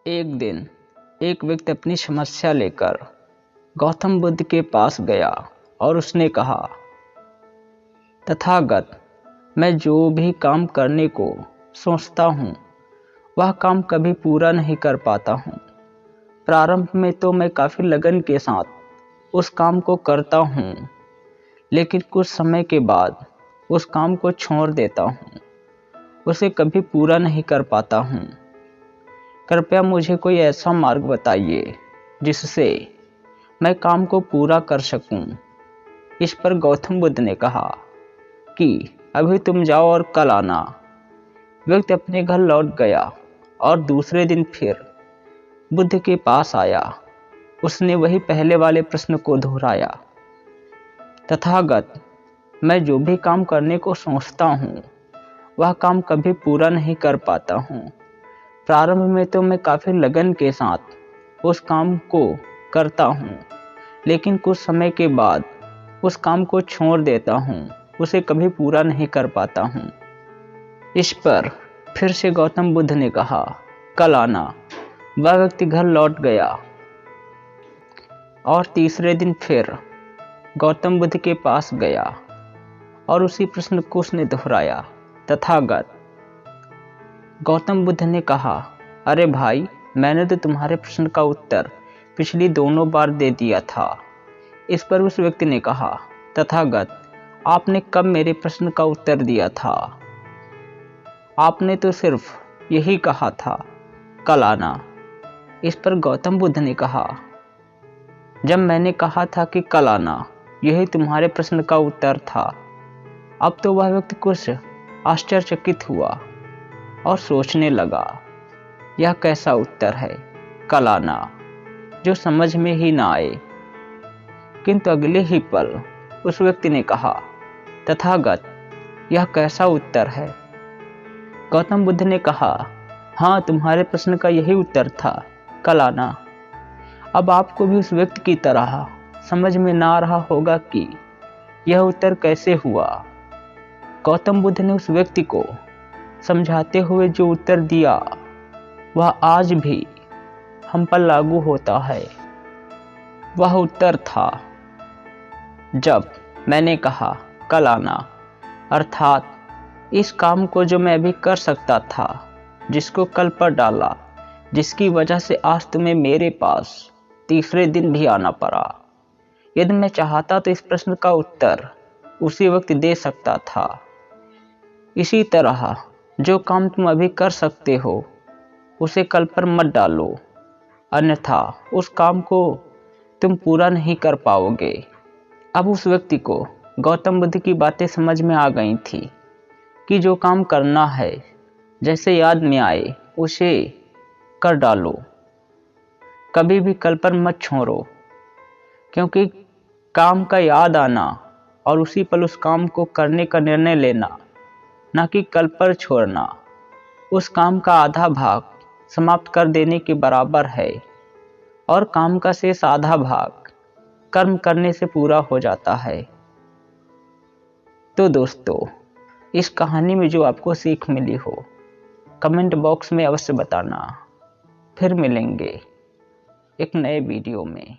एक दिन एक व्यक्ति अपनी समस्या लेकर गौतम बुद्ध के पास गया और उसने कहा, तथागत, मैं जो भी काम करने को सोचता हूँ वह काम कभी पूरा नहीं कर पाता हूँ। प्रारंभ में तो मैं काफ़ी लगन के साथ उस काम को करता हूँ, लेकिन कुछ समय के बाद उस काम को छोड़ देता हूँ, उसे कभी पूरा नहीं कर पाता हूँ। कृपया मुझे कोई ऐसा मार्ग बताइए जिससे मैं काम को पूरा कर सकूं। इस पर गौतम बुद्ध ने कहा कि अभी तुम जाओ और कल आना। व्यक्ति अपने घर लौट गया और दूसरे दिन फिर बुद्ध के पास आया। उसने वही पहले वाले प्रश्न को दोहराया, तथागत, मैं जो भी काम करने को सोचता हूँ वह काम कभी पूरा नहीं कर पाता हूँ। प्रारंभ में तो मैं काफ़ी लगन के साथ उस काम को करता हूँ, लेकिन कुछ समय के बाद उस काम को छोड़ देता हूँ, उसे कभी पूरा नहीं कर पाता हूँ। इस पर फिर से गौतम बुद्ध ने कहा, कल आना। वह व्यक्ति घर लौट गया और तीसरे दिन फिर गौतम बुद्ध के पास गया और उसी प्रश्न को उसने दोहराया, तथागत। गौतम बुद्ध ने कहा, अरे भाई, मैंने तो तुम्हारे प्रश्न का उत्तर पिछली दोनों बार दे दिया था। इस पर उस व्यक्ति ने कहा, तथागत, आपने कब मेरे प्रश्न का उत्तर दिया था? आपने तो सिर्फ यही कहा था, कल आना। इस पर गौतम बुद्ध ने कहा, जब मैंने कहा था कि कल आना, यही तुम्हारे प्रश्न का उत्तर था। अब तो वह व्यक्ति कुछ आश्चर्यचकित हुआ और सोचने लगा, यह कैसा उत्तर है, कल आना, जो समझ में ही ना आए। किंतु अगले ही पल उस व्यक्ति ने कहा, तथागत, यह कैसा उत्तर है? गौतम बुद्ध ने कहा, हाँ, तुम्हारे प्रश्न का यही उत्तर था, कल आना। अब आपको भी उस व्यक्ति की तरह समझ में ना आ रहा होगा कि यह उत्तर कैसे हुआ। गौतम बुद्ध ने उस व्यक्ति को समझाते हुए जो उत्तर दिया वह आज भी हम पर लागू होता है। वह उत्तर था, जब मैंने कहा कल आना, अर्थात इस काम को जो मैं अभी कर सकता था, जिसको कल पर डाला, जिसकी वजह से आज तुम्हें मेरे पास तीसरे दिन भी आना पड़ा। यदि मैं चाहता तो इस प्रश्न का उत्तर उसी वक्त दे सकता था। इसी तरह जो काम तुम अभी कर सकते हो उसे कल पर मत डालो, अन्यथा उस काम को तुम पूरा नहीं कर पाओगे। अब उस व्यक्ति को गौतम बुद्ध की बातें समझ में आ गई थी कि जो काम करना है, जैसे याद में आए उसे कर डालो, कभी भी कल पर मत छोड़ो। क्योंकि काम का याद आना और उसी पल उस काम को करने का निर्णय लेना, ना कि कल पर छोड़ना, उस काम का आधा भाग समाप्त कर देने के बराबर है और काम का शेष आधा भाग कर्म करने से पूरा हो जाता है। तो दोस्तों, इस कहानी में जो आपको सीख मिली हो कमेंट बॉक्स में अवश्य बताना। फिर मिलेंगे एक नए वीडियो में।